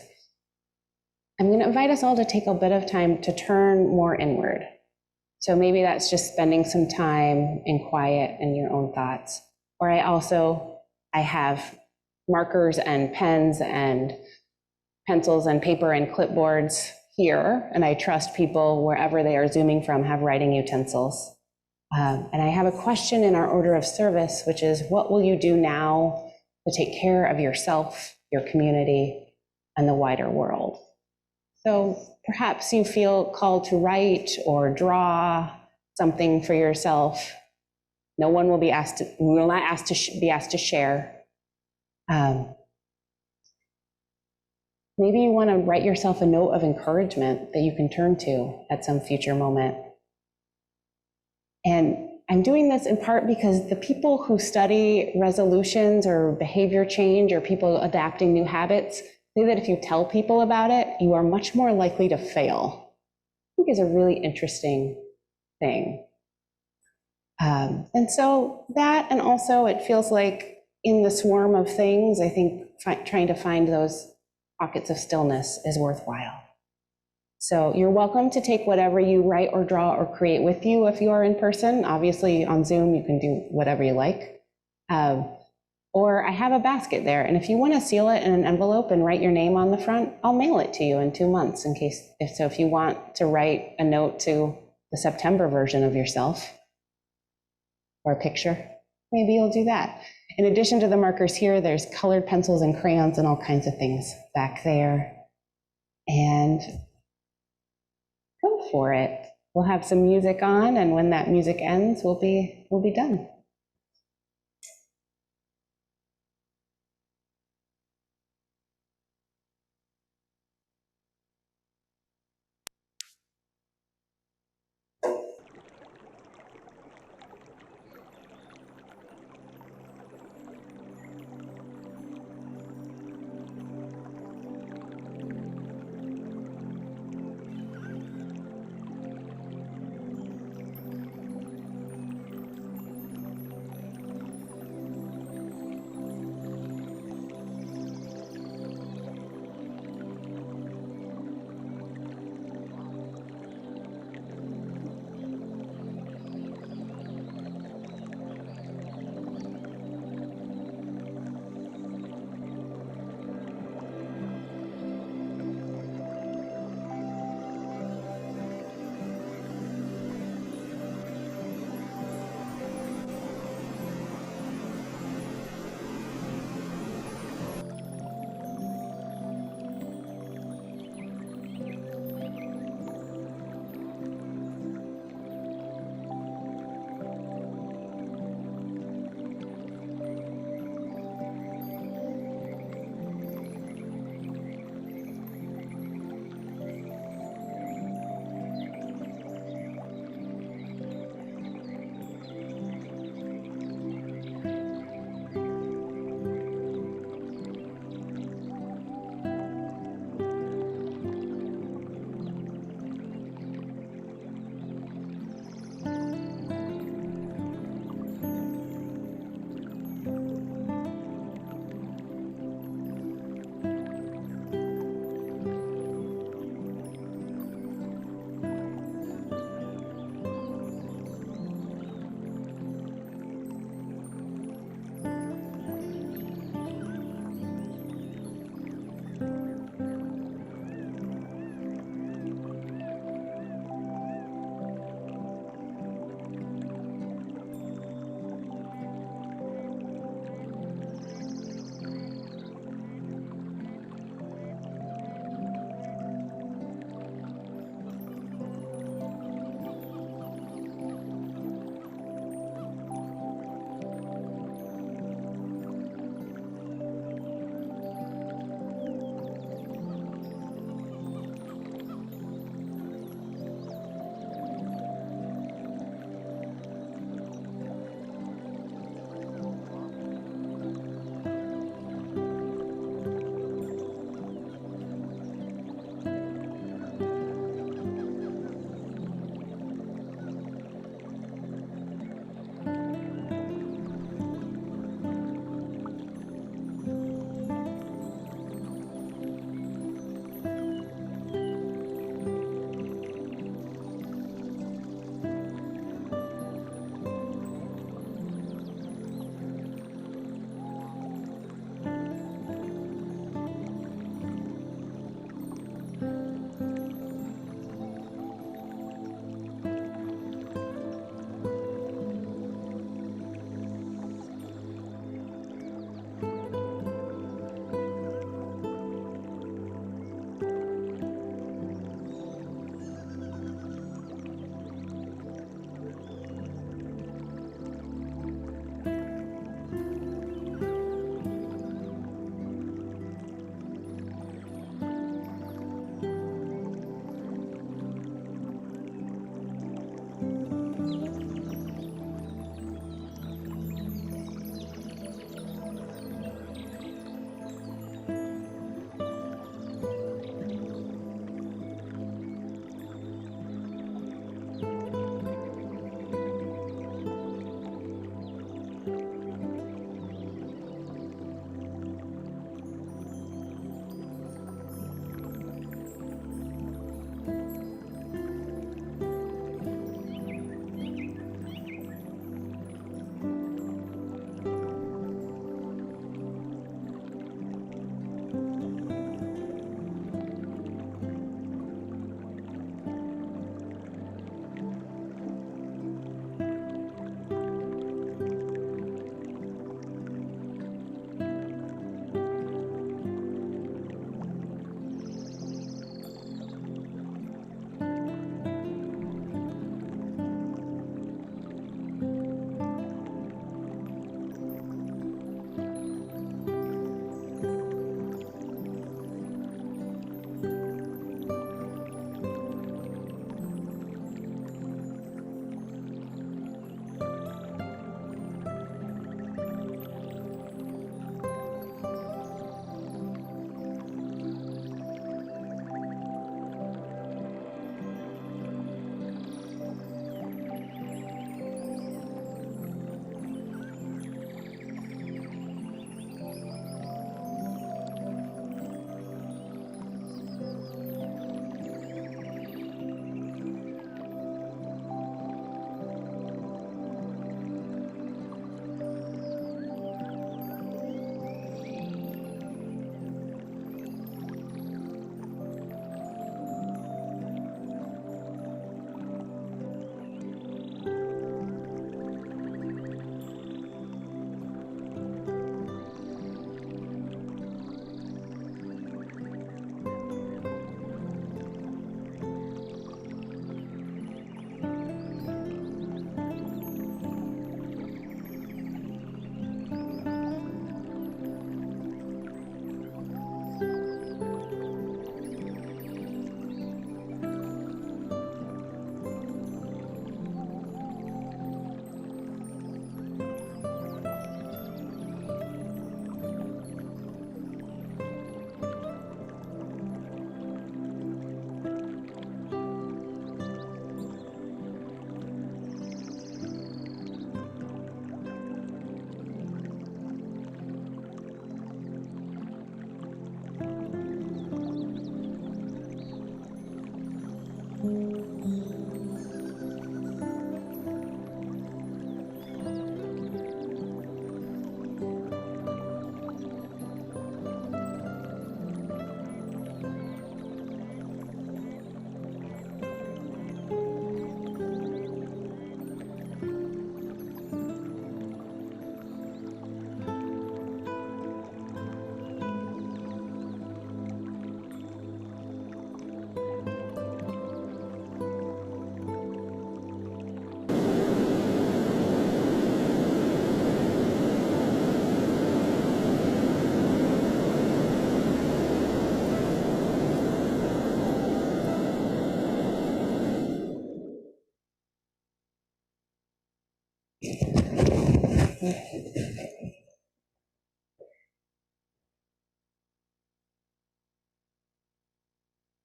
I'm going to invite us all to take a bit of time to turn more inward. So maybe that's just spending some time in quiet in your own thoughts. Or I have markers and pens and pencils and paper and clipboards here, and I trust people wherever they are Zooming from have writing utensils. And I have a question in our order of service, which is, what will you do now to take care of yourself, your community, and the wider world? So perhaps you feel called to write or draw something for yourself. No one will be asked to, we will not be asked to share. Maybe you want to write yourself a note of encouragement that you can turn to at some future moment. And I'm doing this in part because the people who study resolutions or behavior change or people adapting new habits say that if you tell people about it, you are much more likely to fail. I think is a really interesting thing. And so that, and also it feels like in the swarm of things, I think trying to find those pockets of stillness is worthwhile. So you're welcome to take whatever you write or draw or create with you if you are in person. Obviously on Zoom, you can do whatever you like. Or I have a basket there, and if you want to seal it in an envelope and write your name on the front, I'll mail it to you in 2 months if you want to write a note to the September version of yourself or a picture, maybe you'll do that. In addition to the markers here, there's colored pencils and crayons and all kinds of things back there. And go for it. We'll have some music on, and when that music ends, we'll be done.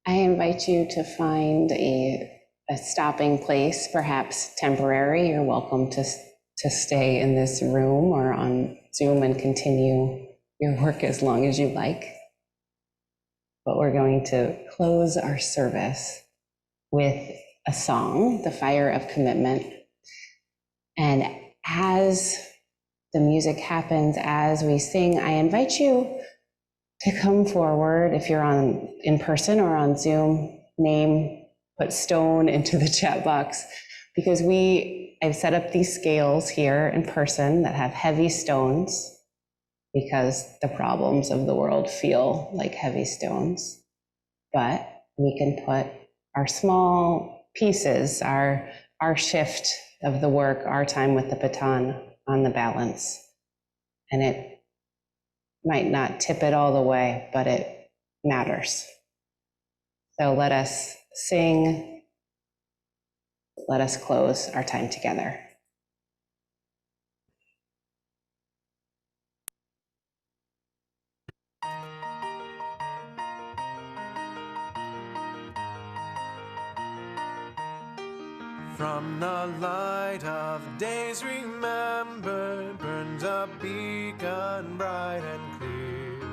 I invite you to find a stopping place, perhaps temporary. You're welcome to stay in this room or on Zoom and continue your work as long as you like. But we're going to close our service with a song, The Fire of Commitment. And as the music happens, as we sing, I invite you to come forward. If you're in person or on Zoom, put stone into the chat box, because I've set up these scales here in person that have heavy stones, because the problems of the world feel like heavy stones. But we can put our small pieces, our shift of the work, our time with the baton on the balance. And it might not tip it all the way, but it matters. So let us sing. Let us close our time together. From the light of days remembered burns a beacon bright and clear,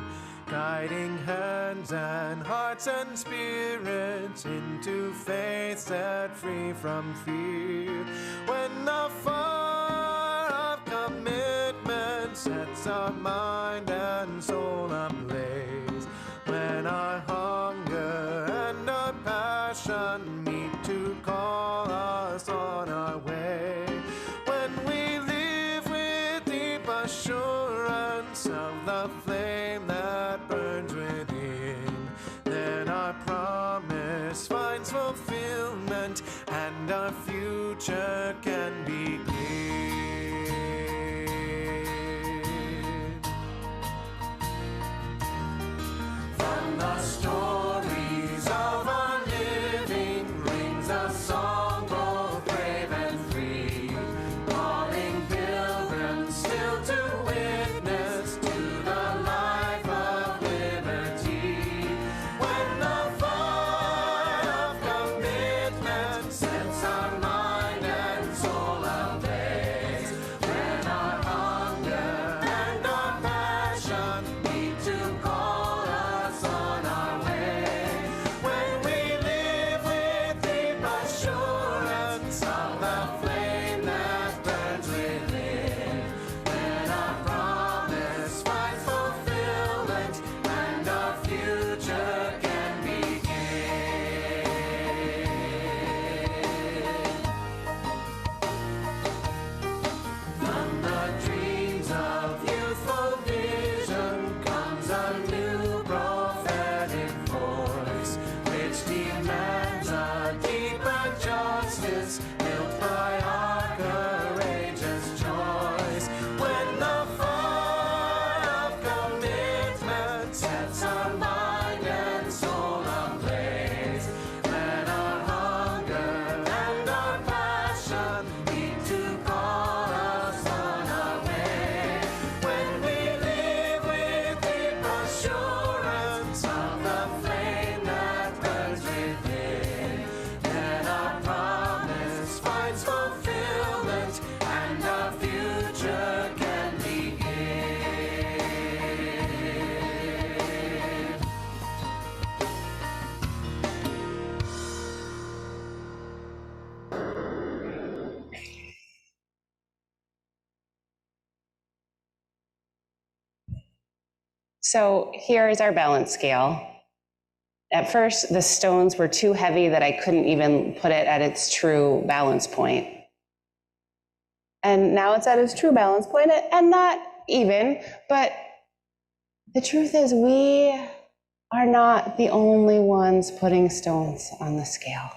guiding hands and hearts and spirits into faith set free from fear. When the fire of commitment sets our mind and soul ablaze, when our hunger and our passion meet to call us on our way, when we live with deep assurance of the flame that burns within, then our promise finds fulfillment and our future can begin. From the stories of our living rings a song both brave and free, calling pilgrims still to witness to the life of liberty. When the fire of commitment sets our mind and soul ablaze, when our hunger and our passion meet to call us on our way, when we live with deep assurance of the flame that burns within, then our promise finds fulfillment and our future can begin. From the dreams of youthful vision comes a new prophetic voice, which demands a deeper justice built by our courageous choice. When the fire of commitment sets our mind and soul ablaze, when our hunger and our passion meet to call us on our way, when we live with deep assurance of the flame that burns within, then our promise finds fulfillment and our future can begin. So here is our balance scale. At first, the stones were too heavy that I couldn't even put it at its true balance point. And now it's at its true balance point, and not even, but the truth is we are not the only ones putting stones on the scale.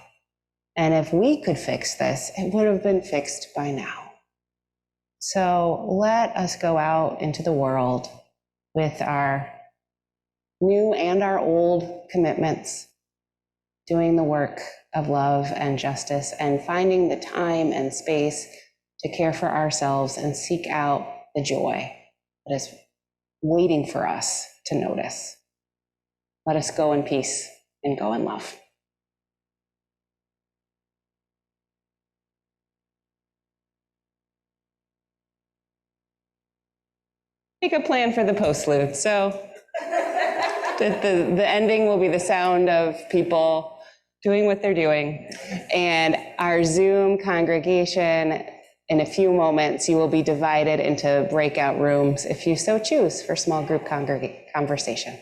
And if we could fix this, it would have been fixed by now. So let us go out into the world with our new and our old commitments, doing the work of love and justice, and finding the time and space to care for ourselves and seek out the joy that is waiting for us to notice. Let us go in peace and go in love. Make a plan for the postlude. So the ending will be the sound of people doing what they're doing. And our Zoom congregation, in a few moments, you will be divided into breakout rooms if you so choose for small group conversation.